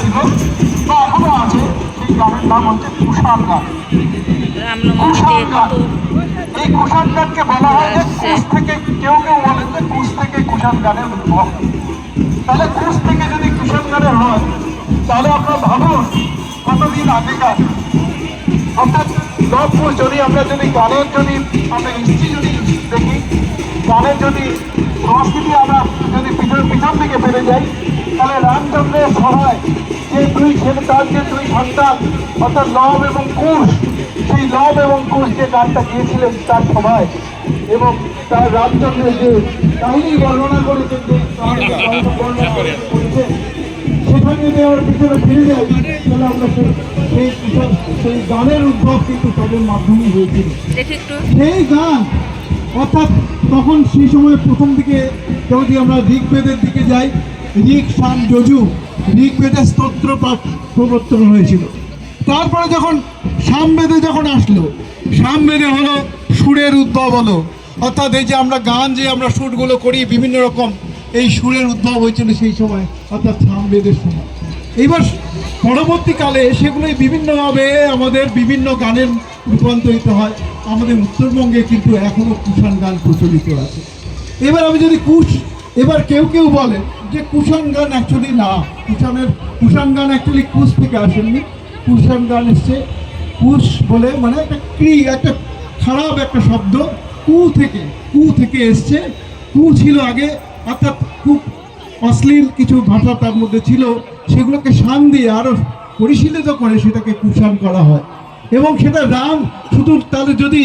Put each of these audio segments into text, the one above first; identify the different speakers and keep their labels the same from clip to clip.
Speaker 1: ছিল বা এখনো আছে, সেই গানের নাম হচ্ছে কুষাণ গান। কুষাণ গান, এই কুষাণ গানকে বলা হয় যে কুশ থেকে, কেউ কেউ বলেন যে কুশ থেকে কুষাণ গানের উদ্ভব। তাহলে কুশ থেকে যদি কুষাণ গানের হয়, তাহলে আপনারা ভাবুন কতদিন আগেকার, অর্থাৎ লব কুশ। যদি আমরা যদি গানের যদি আমরা হিস্ট্রি যদি দেখি, গানের যদি সংস্কৃতি আমরা যদি পিছন থেকে ফেলে যাই, তাহলে রামচন্দ্রের সভায় যে দুই ছেলে, তার যে দুই সন্তান অর্থাৎ লব এবং কুশ, সেই লব এবং কুশ যে গানটা গিয়েছিলেন তার সভায়, এবং তার রামচন্দ্রের যে কাহিনী বর্ণনা করেছেন, যে বর্ণনা করেছেন, সেখানে যদি আমরা পিছনে ফিরে যাই, তাহলে আমরা সেই গানের উদ্ভব কিন্তু তাদের মাধ্যমেই হয়েছিল। সেই গান অর্থাৎ তখন সেই সময় প্রথম দিকে যদি আমরা ঋগ্বেদের দিকে যাই, ঋক সাম যজু, ঋগ্বেদের স্তোত্র পাঠ প্রবর্তন হয়েছিল। তারপরে যখন সামবেদে যখন আসলো, সামবেদে হলো সুরের উদ্ভব হলো, অর্থাৎ এই যে আমরা গান যে আমরা সুরগুলো করি বিভিন্ন রকম, এই সুরের উদ্ভব হয়েছিল সেই সময়, অর্থাৎ সামবেদের সময়। এইবার পরবর্তীকালে সেগুলোই বিভিন্নভাবে আমাদের বিভিন্ন গানের রূপান্তরিত হয়। আমাদের উত্তরবঙ্গে কিন্তু এখনও কুষাণ গান প্রচলিত আছে। এবার আমি যদি এবার কেউ কেউ বলে যে কুষাণ গান অ্যাকচুয়ালি না, কুষাণ গান অ্যাকচুয়ালি কুশ থেকে আসেননি। কুষাণ গান এসছে কুশ বলে, মানে একটা খারাপ একটা শব্দ, কু থেকে এসছে। কু ছিল আগে, অর্থাৎ খুব অশ্লীল কিছু ভাষা তার মধ্যে ছিল, সেগুলোকে শান দিয়ে আরও পরিশীলিত করে সেটাকে কুষাণ করা হয়। এবং সেটা রাম শুধু, তাহলে যদি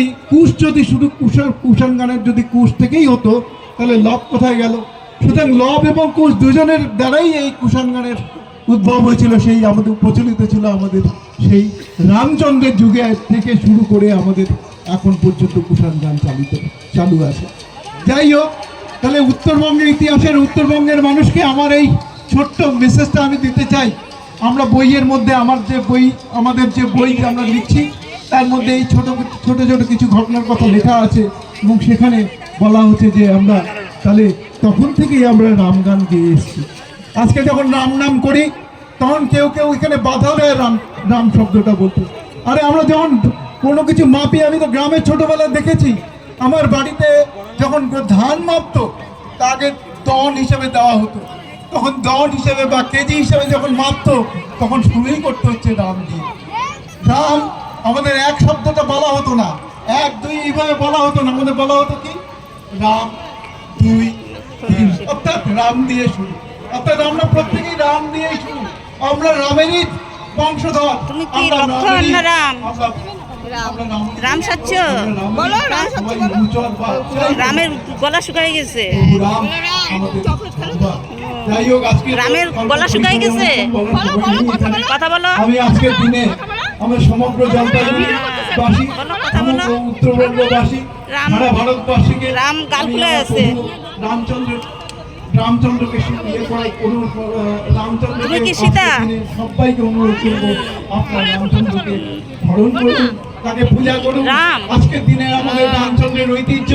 Speaker 1: শুধু কুষাণ গানের যদি কুশ থেকেই হতো, তাহলে লব কোথায় গেল? সুতরাং লব এবং কুশ দুজনের দ্বারাই এই কুষাণ গানের উদ্ভব হয়েছিল। সেই আমাদের প্রচলিত ছিল আমাদের সেই রামচন্দ্রের যুগে থেকে শুরু করে আমাদের এখন পর্যন্ত কুষাণ গান চালু আছে। যাই হোক, তাহলে উত্তরবঙ্গের ইতিহাসের, উত্তরবঙ্গের মানুষকে আমার এই ছোট্ট মেসেজটা আমি দিতে চাই। আমরা বইয়ের মধ্যে আমাদের যে বই আমরা লিখছি, তার মধ্যে এই ছোট ছোট কিছু ঘটনার কথা লেখা আছে, এবং সেখানে বলা হচ্ছে যে আমরা তাহলে তখন থেকেই আমরা রাম গান গেয়ে এসেছি। আজকে যখন রাম নাম করি, তখন কেউ এখানে বাধা দেয় রাম শব্দটা বলতে। আরে আমরা যখন কোনো কিছু মাপি, আমি তো গ্রামে ছোটবেলায় দেখেছি, আমার বাড়িতে যখন ধান মাপতো, তাকে দন হিসেবে দেওয়া হতো। তখন দন হিসেবে বা কেজি হিসেবে যখন মাপতো, তখন শুরুই করতে হচ্ছে রাম দিয়ে। রাম আমাদের এক শব্দটা বলা হতো না, 1 2 এইভাবে বলা হতো না, আমাদের বলা হতো কি রাম 2 3, অর্থাৎ রাম দিয়ে শুরু। অর্থাৎ আমরা প্রত্যেকেই রাম দিয়েই শুরু, আমরা রামেরই বংশধর।
Speaker 2: তুমি কি লক্ষণ না রাম? রাম সাচ্ছ বলো, রামের গলা শুকাই গেছে, রামের গলা শুকাই গেছে, কথা বলো।
Speaker 1: আমি আজকের দিনে আমার সমগ্র জলপাইগুড়িবাসী, উত্তরবঙ্গবাসী, সারা ভারতবাসীকে
Speaker 2: রাম গাল খুলে আছে।
Speaker 1: রামচন্দ্রকে
Speaker 2: তুমি কি সীতা?
Speaker 1: সবাইকে অনুরোধ করবো, আপনার রামচন্দ্রকে স্মরণ করুন, তাকে পূজা করুন। আজকের দিনে আমাদের রামচন্দ্রের ঐতিহ্য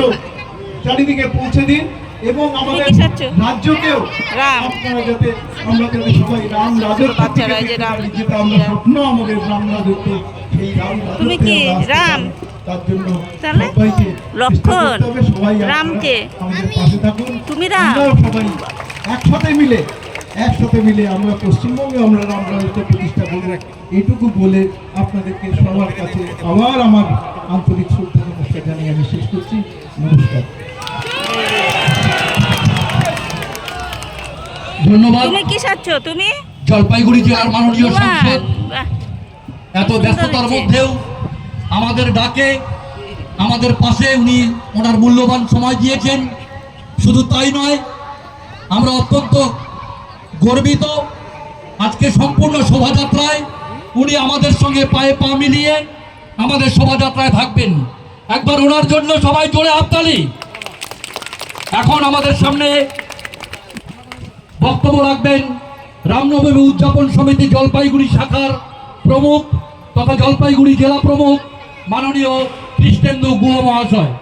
Speaker 1: চারিদিকে পৌঁছে দিন, এবং আমাদের রাজ্যকেও আপনারা যাতে সবাই রাম রাজত্ব, যেটা আমরা স্বপ্ন আমাদের রাম রাজত্ব, সেই রাম
Speaker 2: তুমি কি রাম?
Speaker 1: তার জন্য
Speaker 2: সবাইকে লক্ষণ রামকে
Speaker 1: আমাদের পাশে থাকুন।
Speaker 2: তুমি রাম,
Speaker 1: সবাই একসাথে মিলে আমরা পশ্চিমবঙ্গে আমরা রাম রাজত্ব প্রতিষ্ঠা করে এইটুকু বলে আপনাদেরকে সবার কাছে আবার আমার আন্তরিক শ্রদ্ধা নমস্কার জানিয়ে আমি শেষ করছি। নমস্কার,
Speaker 3: ধন্যবাদ।
Speaker 2: তুমি কি চাচ্ছ? তুমি
Speaker 3: জলপাইগুড়ি জেলার মাননীয় সাংসদ এত ব্যস্ততার মধ্যেও আমাদের ডাকে আমাদের পাশে উনি ওনার মূল্যবান সময় দিয়েছেন। শুধু তাই নয়, আমরা অত্যন্ত গর্বিত আজকে সম্পূর্ণ শোভাযাত্রায় উনি আমাদের সঙ্গে পায়ে পা মিলিয়ে আমাদের শোভাযাত্রায় থাকবেন। একবার ওনার জন্য সবাই জোরে হাততালি। এখন আমাদের সামনে বক্তব্য রাখবেন রামনবমী উদযাপন সমিতি জলপাইগুড়ি শাখার প্রমুখ তথা জলপাইগুড়ি জেলা প্রমুখ মাননীয় কৃষ্ণেন্দু গুহ মহাশয়।